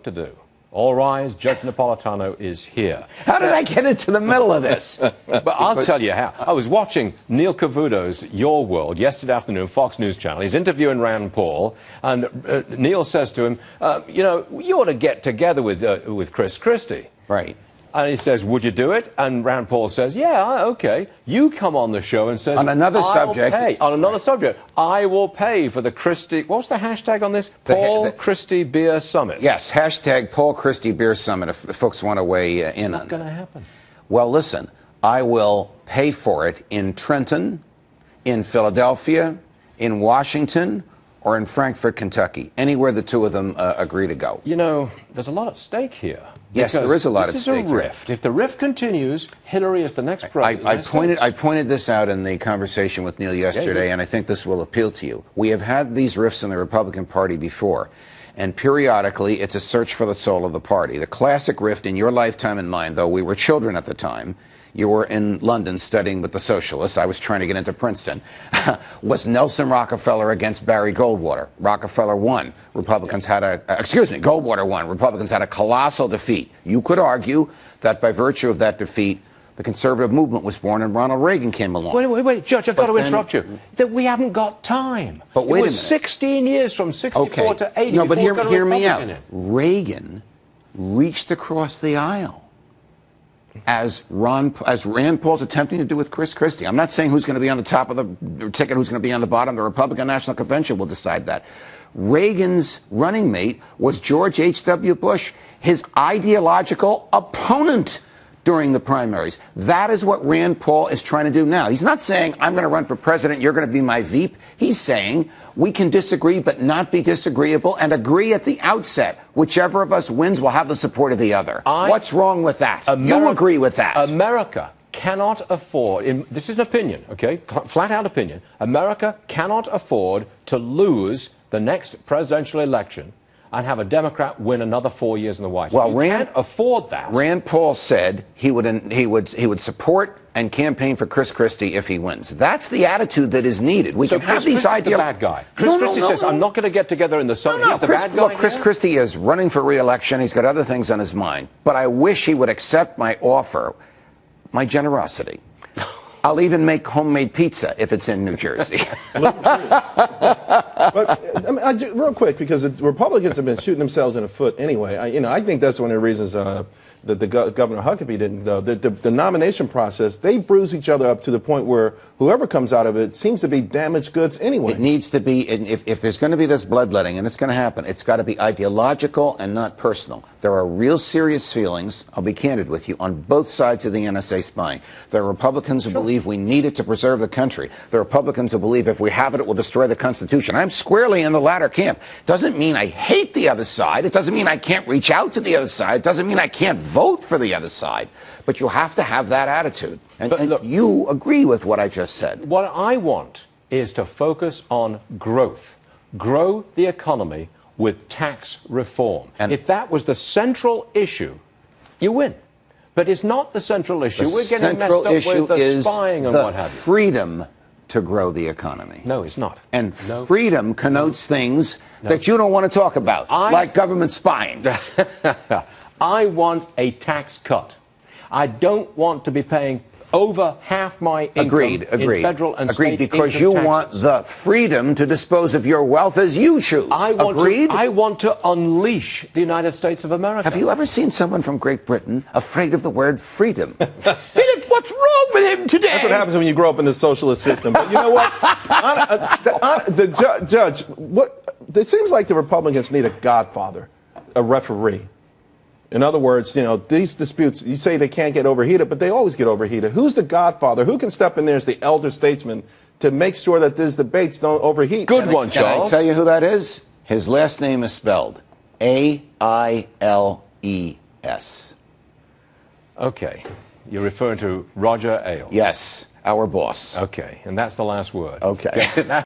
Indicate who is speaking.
Speaker 1: work to do. All rise, Judge Napolitano is here.
Speaker 2: How did I get into the middle of this?
Speaker 1: But I'll tell you how. I was watching Neil Cavuto's Your World yesterday afternoon, Fox News Channel. He's interviewing Rand Paul, and Neil says to him, you know, you ought to get together with Chris Christie.
Speaker 2: Right.
Speaker 1: And he says, would you do it? And Rand Paul says, yeah, okay. You come on the show and says,
Speaker 2: on another subject.
Speaker 1: On another subject, I will pay for the Christie, what's the hashtag on this? Paul Christie Beer Summit.
Speaker 2: Yes, hashtag Paul Christie Beer Summit, if folks want to weigh in on it.
Speaker 1: It's not going to happen.
Speaker 2: Well, listen, I will pay for it in Trenton, in Philadelphia, in Washington, or in Frankfort, Kentucky. Anywhere the two of them agree to go.
Speaker 1: You know, there's a lot at stake here.
Speaker 2: Yes, there is a lot at stake.
Speaker 1: This is a rift. If the rift continues, Hillary is the next president.
Speaker 2: I pointed this out in the conversation with Neil yesterday, and I think this will appeal to you. We have had these rifts in the Republican Party before, and periodically it's a search for the soul of the party. The classic rift in your lifetime and mine, though we were children at the time, you were in London studying with the socialists, I was trying to get into Princeton, was Nelson Rockefeller against Barry Goldwater. Rockefeller won. Republicans had Goldwater won. Republicans had a colossal defeat. You could argue that by virtue of that defeat, the conservative movement was born and Ronald Reagan came along.
Speaker 1: Wait, Judge, I've got to interrupt you. That we haven't got time.
Speaker 2: But wait a minute.
Speaker 1: It was 16 years from 64 to 80.
Speaker 2: No, but hear me out. Reagan reached across the aisle. As Rand Paul's attempting to do with Chris Christie. I'm not saying who's going to be on the top of the ticket, who's going to be on the bottom. The Republican National Convention will decide that. Reagan's running mate was George H.W. Bush, his ideological opponent during the primaries. That is what Rand Paul is trying to do now. He's not saying, I'm going to run for president, you're going to be my Veep. He's saying, we can disagree but not be disagreeable and agree at the outset. Whichever of us wins will have the support of the other. What's wrong with that? You agree with that.
Speaker 1: America cannot afford, this is an opinion, okay, flat out opinion, America cannot afford to lose the next presidential election and have a Democrat win another 4 years in the White House.
Speaker 2: Well,
Speaker 1: you can't afford that.
Speaker 2: Rand Paul said he would support and campaign for Chris Christie if he wins. That's the attitude that is needed. We can have these ideas.
Speaker 1: The bad guy. Chris Christie says, I'm not going to get together in the summer. He's the bad guy.
Speaker 2: Look, Chris Christie is running for re-election. He's got other things on his mind. But I wish he would accept my offer, my generosity. I'll even make homemade pizza if it's in New Jersey.
Speaker 3: But I mean, real quick, because the Republicans have been shooting themselves in the foot anyway. I think that's one of the reasons that Governor Huckabee didn't go. The nomination process, they bruise each other up to the point where whoever comes out of it seems to be damaged goods anyway.
Speaker 2: It needs to be, if there's going to be this bloodletting, and it's going to happen, it's got to be ideological and not personal. There are real serious feelings, I'll be candid with you, on both sides of the NSA spying. There are Republicans who believe we need it to preserve the country. There are Republicans who believe if we have it, it will destroy the Constitution. I'm squarely in the latter camp. Doesn't mean I hate the other side. It doesn't mean I can't reach out to the other side. It doesn't mean I can't vote for the other side. But you have to have that attitude. And look, you agree with what I just said.
Speaker 1: What I want is to focus on growth. Grow the economy with tax reform. And if that was the central issue, you win. But it's not the central issue. We're getting messed up with the spying and what have you.
Speaker 2: Freedom to grow the economy.
Speaker 1: No, it's not.
Speaker 2: And freedom connotes things that you don't want to talk about, like government spying.
Speaker 1: I want a tax cut. I don't want to be paying over half my income in federal and state income
Speaker 2: because you want the freedom to dispose of your wealth as you choose.
Speaker 1: I want to unleash the United States of America.
Speaker 2: Have you ever seen someone from Great Britain afraid of the word freedom? Philip, what's wrong with him today?
Speaker 3: That's what happens when you grow up in the socialist system. But you know what? Judge, it seems like the Republicans need a godfather, a referee. In other words, these disputes, you say they can't get overheated, but they always get overheated. Who's the godfather? Who can step in there as the elder statesman to make sure that these debates don't overheat?
Speaker 1: Good one, Charles.
Speaker 2: Can I tell you who that is? His last name is spelled A-I-L-E-S.
Speaker 1: Okay. You're referring to Roger Ailes.
Speaker 2: Yes, our boss.
Speaker 1: Okay. And that's the last word.
Speaker 2: Okay.